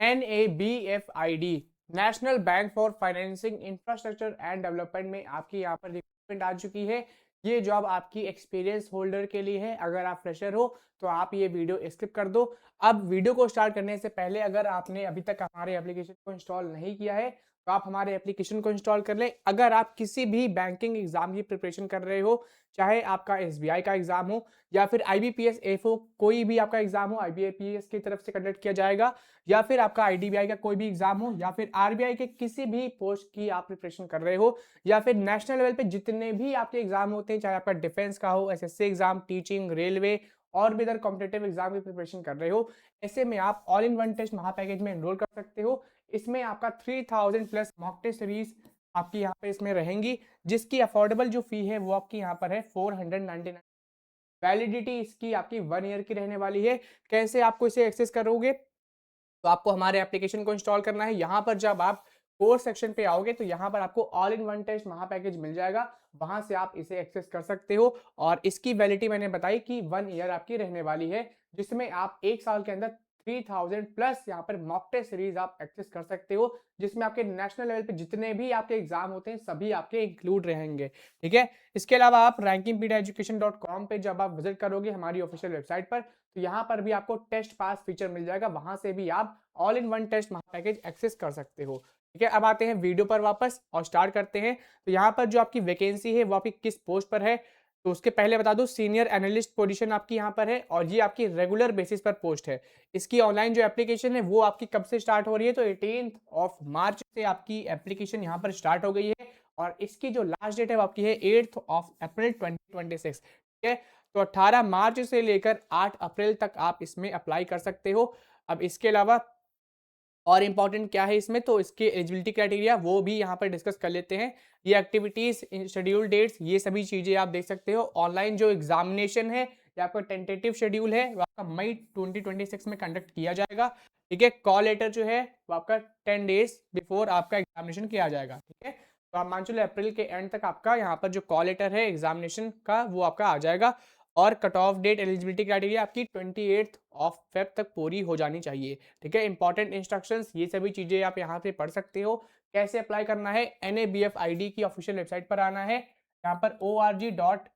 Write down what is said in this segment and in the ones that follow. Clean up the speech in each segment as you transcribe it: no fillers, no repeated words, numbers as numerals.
NABFID national bank for financing infrastructure and development में आपकी यहाँ पर रिक्रूटमेंट आ चुकी है। ये जॉब आपकी एक्सपीरियंस होल्डर के लिए है। अगर आप फ्रेशर हो तो आप ये वीडियो स्किप कर दो। अब वीडियो को स्टार्ट करने से पहले अगर आपने अभी तक हमारे एप्लीकेशन को इंस्टॉल नहीं किया है तो आप हमारे एप्लीकेशन को इंस्टॉल कर लें। अगर आप किसी भी बैंकिंग एग्जाम की प्रिपरेशन कर रहे हो, चाहे आपका SBI का एग्जाम हो या फिर IBPS AFO, कोई भी आपका एग्जाम हो IBPS की तरफ से कंडक्ट किया जाएगा, या फिर आपका IDBI का कोई भी एग्जाम हो, या फिर RBI के किसी भी पोस्ट की आप प्रिपरेशन कर रहे हो, या फिर नेशनल लेवल पे जितने भी आपके एग्जाम होते हैं, चाहे आपका डिफेंस का हो, SSC एग्जाम, टीचिंग, रेलवे और भी अदर कॉम्पिटेटिव एग्जाम की प्रिपरेशन कर रहे हो, ऐसे में आप ऑल इन वन टेस्ट महापैकेज में एनरोल कर सकते हो। इसमें आपका 3000 प्लस मॉक टेस्ट सीरीज आपकी यहाँ पे इसमें रहेंगी, जिसकी अफोर्डेबल जो फी है वो आपकी यहाँ पर है 499। वैलिडिटी इसकी आपकी 1 ईयर की रहने वाली है। कैसे आपको इसे एक्सेस करोगे, तो आपको हमारे एप्लीकेशन को इंस्टॉल करना है। यहाँ पर जब आप कोर्स सेक्शन पे आओगे तो यहाँ पर आपको ऑल इन वन टेस्ट महा पैकेज मिल जाएगा, वहां से आप इसे एक्सेस कर सकते हो। और इसकी वैलिडिटी मैंने बताई कि 1 ईयर आपकी रहने वाली है, जिसमें आप 1 साल के अंदर 3000 प्लस यहाँ पर मॉक टेस्ट सीरीज आप एक्सेस कर सकते हो, जिसमें आपके नेशनल लेवल पे जितने भी आपके एग्जाम होते हैं सभी आपके इंक्लूड रहेंगे। ठीक है, इसके अलावा आप rankingpediaeducation.com पे जब आप विजिट करोगे हमारी ऑफिशियल वेबसाइट पर, तो यहाँ पर भी आपको टेस्ट पास फीचर मिल जाएगा, वहां से भी आप all in one test package access कर सकते हो। ठीक है, अब आते हैं वीडियो पर वापस और स्टार्ट करते हैं। तो यहाँ पर जो आपकी वैकेंसी है वो आपकी किस पोस्ट पर है, तो उसके पहले बता दूं सीनियर एनालिस्ट पोजीशन आपकी यहाँ पर है और ये आपकी रेगुलर बेसिस पर पोस्ट है। इसकी ऑनलाइन जो एप्लीकेशन है वो आपकी कब से स्टार्ट हो रही है, तो 18 मार्च से आपकी एप्लीकेशन यहाँ पर स्टार्ट हो गई है और इसकी जो लास्ट डेट है वो आपकी है 8 अप्रैल 2026। ठीक है, तो 18 मार्च से लेकर 8 अप्रैल तक आप इसमें अप्लाई कर सकते हो। अब इसके अलावा और इंपॉर्टेंट क्या है इसमें, तो इसके एलिजिबिलिटी क्राइटेरिया वो भी यहाँ पर डिस्कस कर लेते हैं। ये एक्टिविटीज, शेड्यूल डेट्स, ये सभी चीजें आप देख सकते हो। ऑनलाइन जो एग्जामिनेशन है या आपका टेंटेटिव शेड्यूल है वो आपका मई 2026 में कंडक्ट किया जाएगा। ठीक है, कॉल लेटर जो है वो आपका 10 डेज बिफोर आपका एग्जामिनेशन किया जाएगा। ठीक है, तो आप मान चलो अप्रैल के एंड तक आपका यहाँ पर जो कॉल लेटर है एग्जामिनेशन का वो आपका आ जाएगा। और cut off date, eligibility criteria आपकी 28 फेब तक पूरी हो जानी चाहिए। ठीक है, इंपॉर्टेंट इंस्ट्रक्शंस, ये सभी चीजें आप यहाँ पे पढ़ सकते हो। कैसे अप्लाई करना है, NABFID की ऑफिशियल वेबसाइट पर आना है, यहाँ पर ORG डॉट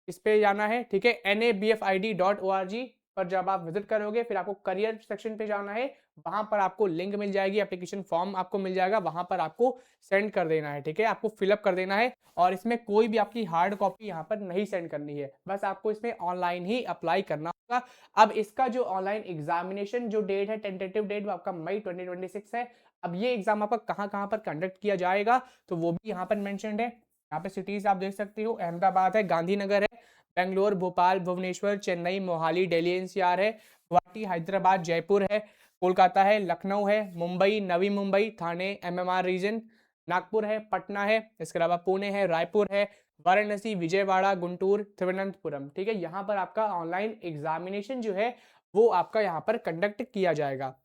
इस पे जाना है। ठीक है, NABFID.org पर जब आप विजिट करोगे फिर आपको करियर सेक्शन पे जाना है, वहां पर आपको लिंक मिल जाएगी, एप्लीकेशन फॉर्म आपको मिल जाएगा, वहां पर आपको सेंड कर देना है। ठीक है, आपको फिलअप कर देना है और इसमें कोई भी आपकी हार्ड कॉपी यहाँ पर नहीं सेंड करनी है, बस आपको इसमें ऑनलाइन ही अप्लाई करना होगा। अब इसका जो ऑनलाइन एग्जामिनेशन जो डेट है, टेंटेटिव डेट, वो आपका मई 2026 है। अब ये एग्जाम आपका कहाँ कहाँ पर कंडक्ट किया जाएगा तो वो भी यहाँ पर मेंशन्ड है। यहाँ पे सिटीज आप देख सकते हो, अहमदाबाद है, गांधीनगर है, बेंगलोर, भोपाल, भुवनेश्वर, चेन्नई, मोहाली, दिल्ली NCR है, गुवाहाटी, हैदराबाद, जयपुर है, कोलकाता है, लखनऊ है, मुंबई, नवी मुंबई, थाने MMR रीजन, नागपुर है, पटना है, इसके अलावा पुणे है, रायपुर है, वाराणसी, विजयवाड़ा, गुंटूर, तिरुवनंतपुरम। ठीक है, यहाँ पर आपका ऑनलाइन एग्जामिनेशन जो है वो आपका यहाँ पर कंडक्ट किया जाएगा।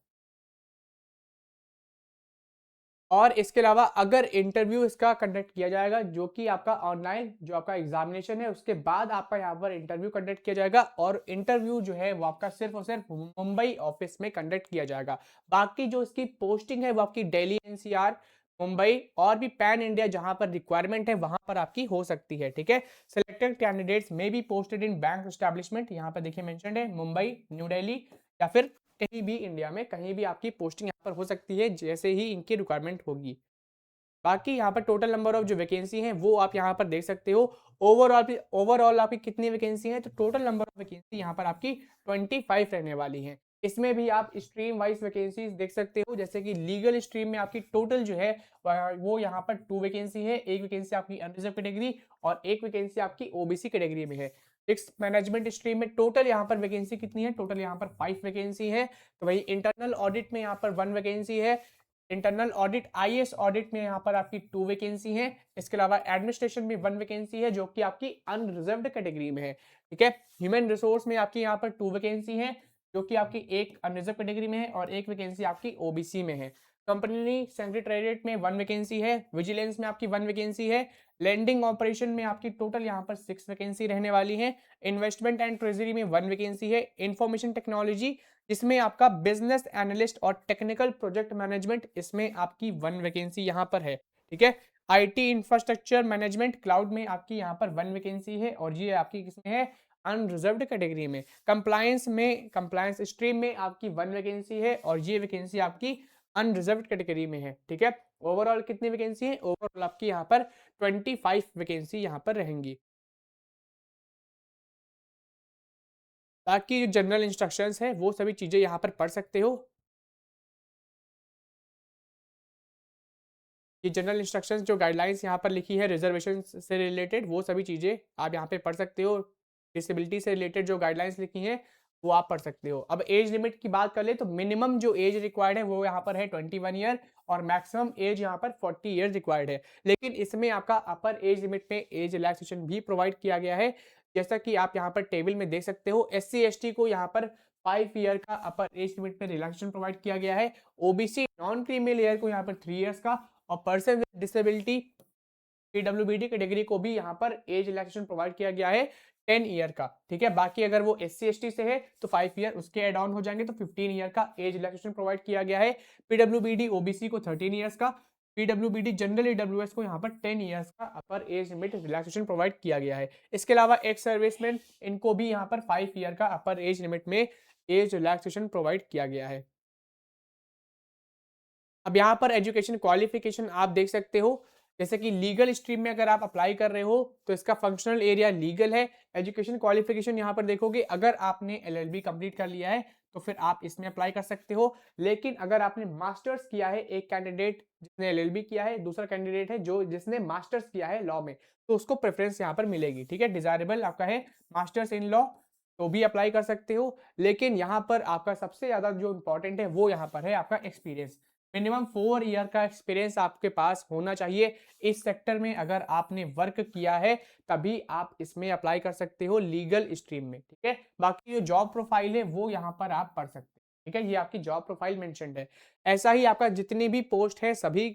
और इसके अलावा अगर इंटरव्यू इसका कंडक्ट किया जाएगा, जो कि आपका ऑनलाइन जो आपका एग्जामिनेशन है उसके बाद आपका यहाँ पर इंटरव्यू कंडक्ट किया जाएगा, और इंटरव्यू जो है वो आपका सिर्फ और सिर्फ मुंबई ऑफिस में कंडक्ट किया जाएगा। बाकी जो इसकी पोस्टिंग है वो आपकी दिल्ली NCR, मुंबई और भी पैन इंडिया जहां पर रिक्वायरमेंट है वहां पर आपकी हो सकती है। ठीक है, selected candidates may be posted in bank establishment, यहाँ पर देखिए मेंशन्ड है मुंबई, न्यू दिल्ली या फिर कहीं भी इंडिया में कहीं भी आपकी पोस्टिंग यहाँ पर हो सकती है जैसे ही इनकी रिक्वायरमेंट होगी। बाकी यहाँ पर टोटल नंबर ऑफ जो वैकेंसी है वो आप यहाँ पर देख सकते हो। ओवरऑल आपकी कितनी वैकेंसी है, तो टोटल नंबर ऑफ वैकेंसी यहाँ पर आपकी 25 रहने वाली है। इसमें भी आप स्ट्रीम वाइज वैकेंसीज देख सकते हो, जैसे कि लीगल स्ट्रीम में आपकी टोटल जो है वो यहाँ पर 2 वैकेंसी है, एक वैकेंसी आपकी अनरिजर्व कैटेगरी और एक वैकेंसी आपकी OBC कैटेगरी में है। रिस्क मैनेजमेंट स्ट्रीम में टोटल यहाँ पर वैकेंसी कितनी है, टोटल यहाँ पर 5 वैकेंसी है। तो वही इंटरनल ऑडिट में यहाँ पर 1 वैकेंसी है, इंटरनल ऑडिट IAS ऑडिट में यहाँ पर आपकी 2 वैकेंसी है। इसके अलावा एडमिनिस्ट्रेशन में 1 वैकेंसी है जो कि आपकी अनरिजर्व्ड कैटेगरी में है। ठीक है, ह्यूमन रिसोर्स में आपकी यहाँ पर 2 वैकेंसी है जो कि आपकी एक अनरिजर्व कैटेगरी में है और एक वैकेंसी आपकी OBC में है। कंपनी सेक्रेटरीट में 1 वैकेंसी है, विजिलेंस में आपकी 1 वैकेंसी है, लैंडिंग ऑपरेशन में आपकी टोटल यहाँ पर 6 वैकेंसी रहने वाली है, इन्वेस्टमेंट एंड ट्रेजरी में 1 वैकेंसी है, इंफॉर्मेशन टेक्नोलॉजी इसमें आपका बिजनेस एनालिस्ट और टेक्निकल प्रोजेक्ट मैनेजमेंट इसमें आपकी 1 वैकेंसी यहाँ पर है, ठीक है। आईटी इंफ्रास्ट्रक्चर मैनेजमेंट क्लाउड में आपकी यहाँ पर 1 वैकेंसी है और ये आपकी किसमें है, अनरिजर्व्ड कैटेगरी में। कंप्लायंस स्ट्रीम में आपकी 1 वैकेंसी है और ये वैकेंसी आपकी अनरिजर्व्ड कैटेगरी में है, ठीक है। ओवरऑल कितनी वैकेंसी है, ओवरऑल आपकी यहाँ पर 25 वैकेंसी यहाँ पर रहेंगी। बाकी जो जनरल इंस्ट्रक्शंस है वो सभी चीजें यहाँ पर पढ़ सकते हो। ये जनरल इंस्ट्रक्शंस जो गाइडलाइंस यहाँ पर लिखी है रिजर्वेशन से रिलेटेड वो सभी चीज़ें आप यहाँ पे पढ़ सकते हो। डिसेबिलिटी से रिलेटेड जो गाइडलाइंस लिखी हैं वो आप पढ़ सकते हो। अब एज लिमिट की बात कर ले तो मिनिमम जो एज रिक्वायर्ड है वो यहाँ पर है 21 ईयर और मैक्सिमम एज यहाँ पर 40 ईयर रिक्वायर्ड है। लेकिन इसमें आपका अपर एज लिमिट में एज रिलैक्सेशन भी प्रोवाइड किया गया है। जैसा कि आप यहाँ पर टेबल में देख सकते हो, SC/ST को यहाँ पर 5 ईयर का अपर एज लिमिट में रिलैक्सेशन प्रोवाइड किया गया है। ओबीसी नॉन क्रीमी लेयर को यहाँ पर 3 इयर्स का और person with disability PWBD category को भी यहाँ पर एज रिलैक्सेशन प्रोवाइड किया गया है 10 ईयर का, ठीक है। बाकी अगर वो SC/ST से है तो 5 ईयर उसके एड ऑन हो जाएंगे तो 15 ईयर का एज रिलैक्सेशन प्रोवाइड किया गया है। पीडब्ल्यूबीडी ओबीसी को 13 ईयर्स का, पीडब्ल्यूबीडी जनरल ईडब्ल्यूएस को यहाँ पर 10 ईयर्स का अपर एज लिमिट रिलैक्सेशन प्रोवाइड किया गया है। इसके अलावा एक्स सर्विसमैन इनको भी यहाँ पर 5 ईयर का अपर एज लिमिट में एज रिलैक्सेशन प्रोवाइड किया गया है। अब यहाँ पर एजुकेशन क्वालिफिकेशन आप देख सकते हो। जैसे कि लीगल स्ट्रीम में अगर आप अप्लाई कर रहे हो तो इसका फंक्शनल एरिया लीगल है। एजुकेशन क्वालिफिकेशन यहाँ पर देखोगे, अगर आपने LLB कंप्लीट कर लिया है तो फिर आप इसमें अप्लाई कर सकते हो। लेकिन अगर आपने मास्टर्स किया है, एक कैंडिडेट जिसने LLB किया है, दूसरा कैंडिडेट है जो जिसने मास्टर्स किया है लॉ में, तो उसको प्रेफरेंस यहाँ पर मिलेगी, ठीक है। डिजायरेबल आपका है मास्टर्स इन लॉ तो भी अप्लाई कर सकते हो। लेकिन यहाँ पर आपका सबसे ज्यादा जो इंपॉर्टेंट है वो यहाँ पर है आपका एक्सपीरियंस। मिनिमम 4 ईयर का एक्सपीरियंस आपके पास होना चाहिए इस सेक्टर में। अगर आपने वर्क किया है तभी आप इसमें अप्लाई कर सकते हो लीगल स्ट्रीम में, ठीक है। बाकी जो जॉब प्रोफाइल है वो यहाँ पर आप पढ़ सकते हैं, ठीक है। ये आपकी जॉब प्रोफाइल मेंशन्ड है। ऐसा ही आपका जितनी भी पोस्ट है सभी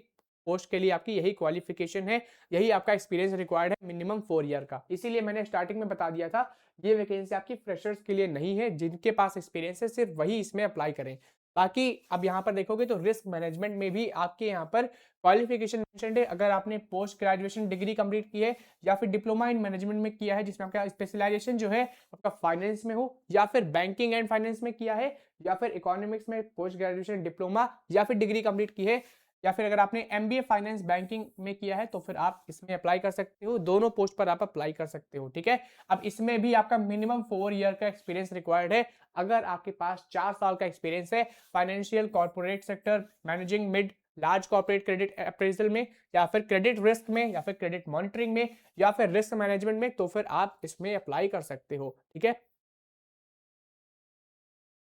पोस्ट के लिए आपकी यही क्वालिफिकेशन है, यही आपका एक्सपीरियंस रिक्वायर्ड है मिनिमम 4 ईयर का। इसीलिए मैंने स्टार्टिंग में बता दिया था ये वैकेंसी आपकी फ्रेशर्स के लिए नहीं है, जिनके पास एक्सपीरियंस है सिर्फ वही इसमें अप्लाई करें। बाकी अब यहाँ पर देखोगे तो रिस्क मैनेजमेंट में भी आपके यहाँ पर क्वालिफिकेशन मेंशन्ड है। अगर आपने पोस्ट ग्रेजुएशन डिग्री कंप्लीट की है या फिर डिप्लोमा इन मैनेजमेंट में किया है जिसमें आपका स्पेशलाइजेशन जो है आपका फाइनेंस में हो, या फिर बैंकिंग एंड फाइनेंस में किया है, या फिर इकोनॉमिक्स में पोस्ट ग्रेजुएशन डिप्लोमा या फिर डिग्री कंप्लीट की है, या फिर अगर आपने MBA फाइनेंस बैंकिंग में किया है तो फिर आप इसमें अप्लाई कर सकते हो। दोनों पोस्ट पर आप अप्लाई कर सकते हो, ठीक है। अब इसमें भी आपका मिनिमम 4 ईयर का एक्सपीरियंस रिक्वायर्ड है। अगर आपके पास 4 साल का एक्सपीरियंस है financial corporate sector, managing mid large corporate credit appraisal में, या फिर क्रेडिट रिस्क में, या फिर क्रेडिट मॉनिटरिंग में, या फिर रिस्क मैनेजमेंट में, तो फिर आप इसमें अप्लाई कर सकते हो, ठीक है।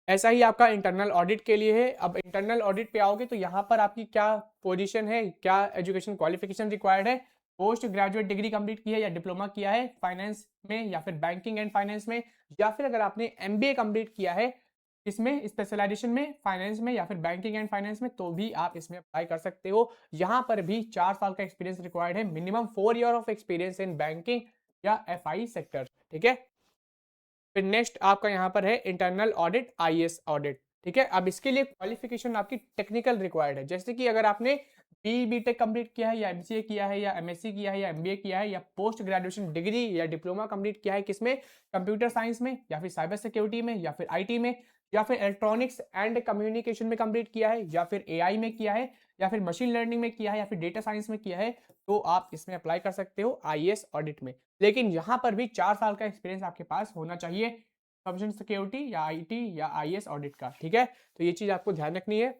ऐसा ही आपका इंटरनल ऑडिट के लिए है। अब इंटरनल ऑडिट पे आओगे तो यहाँ पर आपकी क्या पोजीशन है, क्या एजुकेशन क्वालिफिकेशन रिक्वायर्ड है। पोस्ट ग्रेजुएट डिग्री कंप्लीट की है या डिप्लोमा किया है फाइनेंस में या फिर बैंकिंग एंड फाइनेंस में, या फिर अगर आपने MBA कंप्लीट किया है इसमें स्पेशलाइजेशन में फाइनेंस में या फिर बैंकिंग एंड फाइनेंस में, तो भी आप इसमें अप्लाई कर सकते हो। यहाँ पर भी 4 साल का एक्सपीरियंस रिक्वायर्ड है, minimum 4 year of experience in banking या FI सेक्टर, ठीक है। फिर नेक्स्ट आपका यहाँ पर है इंटरनल ऑडिट IAS ऑडिट, ठीक है। अब इसके लिए क्वालिफिकेशन आपकी टेक्निकल रिक्वायर्ड है। जैसे कि अगर आपने BTech कंप्लीट किया है या MCA किया है या MSc किया है या MBA किया है या पोस्ट ग्रेजुएशन डिग्री या डिप्लोमा कंप्लीट किया है किसमें, कंप्यूटर साइंस में या फिर साइबर सिक्योरिटी में या फिर IT में या फिर इलेक्ट्रॉनिक्स एंड कम्युनिकेशन में कंप्लीट किया है या फिर AI में किया है या फिर मशीन लर्निंग में किया है या फिर डेटा साइंस में किया है, तो आप इसमें अप्लाई कर सकते हो IAS ऑडिट में। लेकिन यहाँ पर भी 4 साल का एक्सपीरियंस आपके पास होना चाहिए इंफॉर्मेशन सिक्योरिटी या IT या IAS ऑडिट का, ठीक है। तो ये चीज आपको ध्यान रखनी है।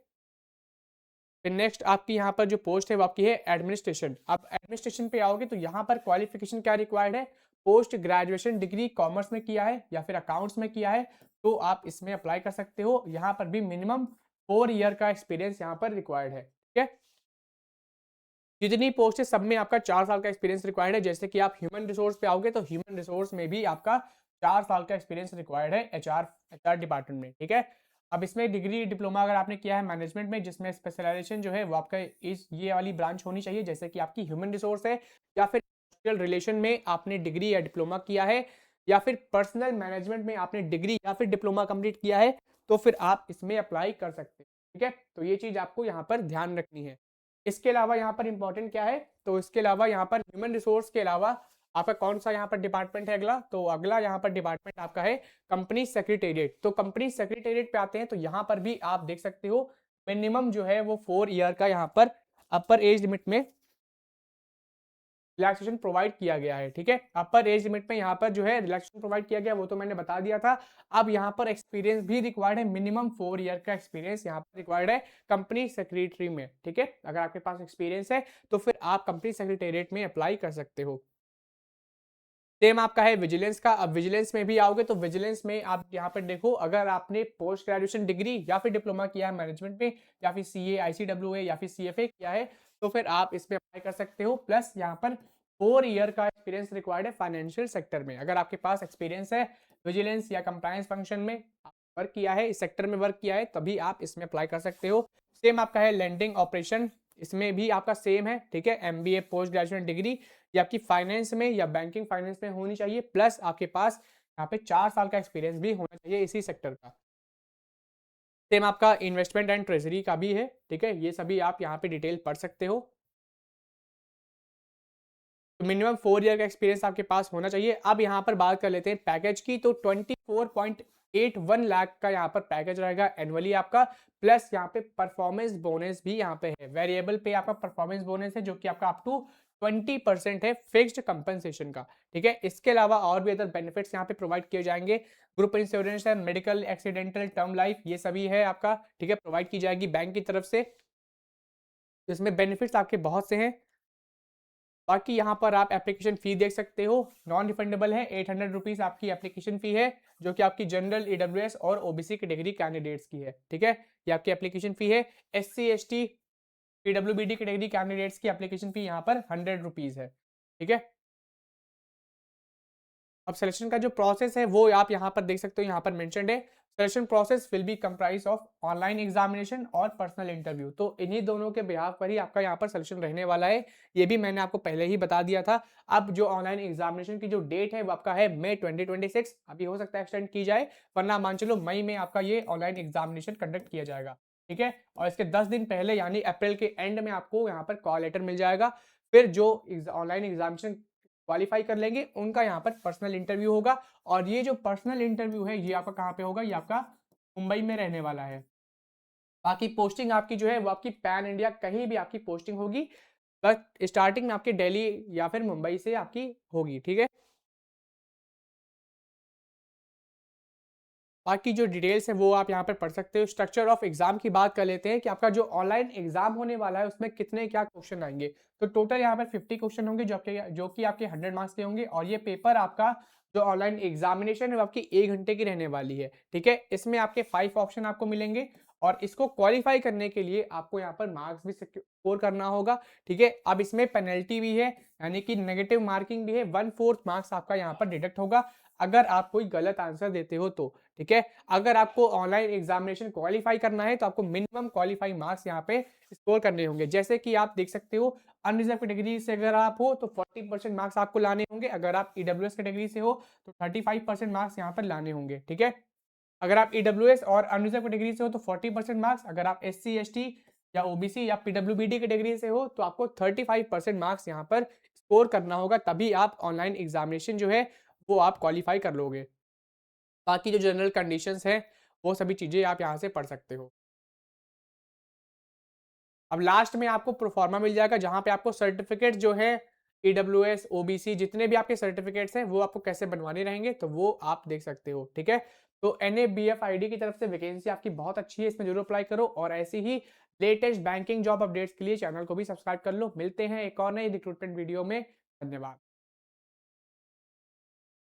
फिर नेक्स्ट आपकी यहाँ पर जो पोस्ट है वो आपकी है एडमिनिस्ट्रेशन। अब एडमिनिस्ट्रेशन पे आओगे तो यहाँ पर क्वालिफिकेशन क्या रिक्वायर्ड है, पोस्ट ग्रेजुएशन डिग्री कॉमर्स में किया है या फिर अकाउंट्स में किया है तो आप इसमें अप्लाई कर सकते हो। यहाँ पर भी मिनिमम 4 ईयर का एक्सपीरियंस यहाँ पर रिक्वायर्ड है, ठीक है। जितनी पोस्ट है सब में आपका 4 साल का एक्सपीरियंस रिक्वायर्ड है। जैसे कि आप ह्यूमन रिसोर्स पे आओगे तो ह्यूमन रिसोर्स में भी आपका 4 साल का एक्सपीरियंस रिक्वायर्ड है HR डिपार्टमेंट में, ठीक है। अब इसमें डिग्री डिप्लोमा अगर आपने किया है मैनेजमेंट में, जिसमें स्पेशलाइजेशन जो है वो आपका इस ये वाली ब्रांच होनी चाहिए, जैसे कि आपकी ह्यूमन रिसोर्स है, या फिर इंडस्ट्रियल रिलेशन में आपने डिग्री या डिप्लोमा किया है, या फिर पर्सनल मैनेजमेंट में आपने डिग्री या फिर डिप्लोमा कंप्लीट किया है, तो फिर आप इसमें अप्लाई कर सकते हैं। ठीक है, तो ये चीज आपको यहाँ पर ध्यान रखनी है। इसके अलावा यहाँ पर इंपॉर्टेंट क्या है, तो इसके अलावा यहाँ पर ह्यूमन रिसोर्स के अलावा आपका कौन सा यहाँ पर डिपार्टमेंट है अगला, तो अगला यहाँ पर डिपार्टमेंट आपका है कंपनी सेक्रेटेरिएट। तो कंपनी सेक्रेटेरिएट पे आते हैं, तो यहाँ पर भी आप देख सकते हो मिनिमम जो है वो 4 ईयर का यहाँ पर अपर एज लिमिट में रिलैक्सेशन प्रोवाइड किया गया है। ठीक है, अपर एज लिमिट में यहाँ पर जो है रिलैक्सेशन प्रोवाइड किया गया, वो तो मैंने बता दिया था। अब यहाँ पर एक्सपीरियंस भी रिक्वायर्ड है, मिनिमम 4 ईयर का एक्सपीरियंस यहाँ पर रिक्वायर्ड है कंपनी सेक्रेटरी में। ठीक है, अगर आपके पास एक्सपीरियंस है तो फिर आप कंपनी सेक्रेटेरिएट में अप्लाई कर सकते हो। सेम आपका है विजिलेंस का। अब विजिलेंस में भी आओगे तो विजिलेंस में आप यहाँ पर देखो, अगर आपने पोस्ट ग्रेजुएशन डिग्री या फिर डिप्लोमा किया है मैनेजमेंट में, या फिर सीए, आईसीडब्ल्यूए या फिर सीएफए किया है, तो फिर आप इसमें अप्लाई कर सकते हो। प्लस यहाँ पर 4 ईयर का एक्सपीरियंस रिक्वायर्ड है फाइनेंशियल सेक्टर में। अगर आपके पास एक्सपीरियंस है विजिलेंस या कंप्लायंस फंक्शन में वर्क किया है, इस सेक्टर में वर्क किया है, तभी आप इसमें अप्लाई कर सकते हो। सेम आपका है लैंडिंग ऑपरेशन, इसमें भी आपका सेम है। ठीक है, एमबीए पोस्ट ग्रेजुएशन डिग्री ये आपकी फाइनेंस में या बैंकिंग फाइनेंस में होनी चाहिए, प्लस आपके पास यहाँ पे 4 साल का एक्सपीरियंस भी होना चाहिए इसी सेक्टर का। सेम आपका इन्वेस्टमेंट एंड ट्रेजरी का भी है। ठीक है, ये सभी आप यहाँ पे डिटेल पढ़ सकते हो। तो मिनिमम 4 ईयर का एक्सपीरियंस आपके पास होना चाहिए। अब यहाँ पर बात कर लेते हैं पैकेज की, तो 24.81 लाख का यहाँ पर पैकेज रहेगा एनुअली आपका। प्लस यहाँ पे परफॉर्मेंस बोनस भी यहाँ पे है, वेरिएबल पे आपका परफॉर्मेंस बोनस है, जो कि आपका अप टू 20% है फिक्स्ड कंपनसेशन का। ठीक है, इसके अलावा और भी अदर बेनिफिट्स यहाँ पे प्रोवाइड किए जाएंगे। ग्रुप इंश्योरेंस है, मेडिकल, एक्सीडेंटल, टर्म लाइफ, ये सभी है आपका। ठीक है, प्रोवाइड की जाएगी बैंक की तरफ से। इसमें बेनिफिट्स आपके बहुत से हैं। बाकी यहाँ पर आप एप्लीकेशन फी देख सकते हो, नॉन रिफंडेबल है, 800 रुपीज आपकी एप्लीकेशन फी है, जो कि आपकी जनरल, ईडब्ल्यूएस और ओबीसी कैटेगरी कैंडिडेट्स की है। ठीक है, ये आपकी एप्लीकेशन फी है। SC, ST, PWBD category candidates की एप्लीकेशन फी यहाँ पर 100 रुपीज है। ठीक है, अब सिलेक्शन का जो प्रोसेस है वो आप यहाँ पर देख सकते हो, यहाँ पर मेंशन्ड है। Selection process will be comprise of online examination और पर्सनल इंटरव्यू। तो इन्हीं दोनों के बिहाफ पर ही आपका यहाँ पर सिलेक्शन रहने वाला है, ये भी मैंने आपको पहले ही बता दिया था। अब जो ऑनलाइन एग्जामिनेशन की जो डेट है वो आपका है मई 2026। अभी हो सकता है एक्सटेंड की जाए, वरना मान चलो मई में आपका ये ऑनलाइन एग्जामिनेशन कंडक्ट किया जाएगा। ठीक है, और इसके 10 दिन पहले यानी अप्रैल के एंड में आपको यहाँ पर कॉल लेटर मिल जाएगा। फिर जो ऑनलाइन एग्जामिनेशन क्वालिफाई कर लेंगे उनका यहाँ पर पर्सनल इंटरव्यू होगा। और ये जो पर्सनल इंटरव्यू है ये आपका कहाँ पे होगा, ये आपका मुंबई में रहने वाला है। बाकी पोस्टिंग आपकी जो है वो आपकी पैन इंडिया कहीं भी आपकी पोस्टिंग होगी, बट स्टार्टिंग में आपकी दिल्ली या फिर मुंबई से आपकी होगी। ठीक है, बाकी जो डिटेल्स है वो आप यहाँ पर पढ़ सकते हो। स्ट्रक्चर ऑफ एग्जाम की बात कर लेते हैं कि आपका जो ऑनलाइन एग्जाम होने वाला है उसमें कितने क्या क्वेश्चन आएंगे। तो टोटल यहाँ पर 50 क्वेश्चन होंगे, जो कि आपके 100 मार्क्स के होंगे। और ये पेपर आपका जो ऑनलाइन एग्जामिनेशन है वो आपकी 1 घंटे की रहने वाली है। ठीक है, इसमें आपके 5 ऑप्शन आपको मिलेंगे, और इसको क्वालिफाई करने के लिए आपको यहाँ पर मार्क्स भी स्कोर करना होगा। ठीक है, अब इसमें पेनल्टी भी है, यानी कि नेगेटिव मार्किंग भी है। 1/4 मार्क्स आपका यहाँ पर डिडक्ट होगा अगर आप कोई गलत आंसर देते हो तो। ठीक है, अगर आपको ऑनलाइन एग्जामिनेशन क्वालिफाई करना है तो आपको मिनिमम क्वालिफाई मार्क्स यहाँ पे स्कोर करने होंगे। जैसे कि आप देख सकते हो, अनरिजर्व कैटेगरी से अगर आप हो तो 40% मार्क्स आपको लाने होंगे। अगर आप ईडब्ल्यूएस कैटेगरी से हो तो 35% मार्क्स यहाँ पर लाने होंगे। ठीक है, अगर आप ईडब्ल्यूएस और अनरिजर्व कैटेगरी से हो तो 40% मार्क्स, अगर आप एससी, एसटी या ओबीसी या पीडब्ल्यूबीडी कैटेगरी से हो तो आपको 35% मार्क्स यहाँ पर स्कोर करना होगा, तभी आप ऑनलाइन एग्जामिनेशन जो है वो आप क्वालिफाई कर लोगे। बाकी जो जनरल कंडीशंस हैं वो सभी चीज़ें आप यहाँ से पढ़ सकते हो। अब लास्ट में आपको प्रोफार्मा मिल जाएगा, जहाँ पे आपको सर्टिफिकेट जो है ईडब्ल्यूएस, ओबीसी जितने भी आपके सर्टिफिकेट्स हैं वो आपको कैसे बनवाने रहेंगे तो वो आप देख सकते हो। ठीक है, तो NABFID की तरफ से वैकेंसी आपकी बहुत अच्छी है, इसमें जरूर अप्लाई करो। और ऐसी ही लेटेस्ट बैंकिंग जॉब अपडेट्स के लिए चैनल को भी सब्सक्राइब कर लो। मिलते हैं एक और नई रिक्रूटमेंट वीडियो में। धन्यवाद।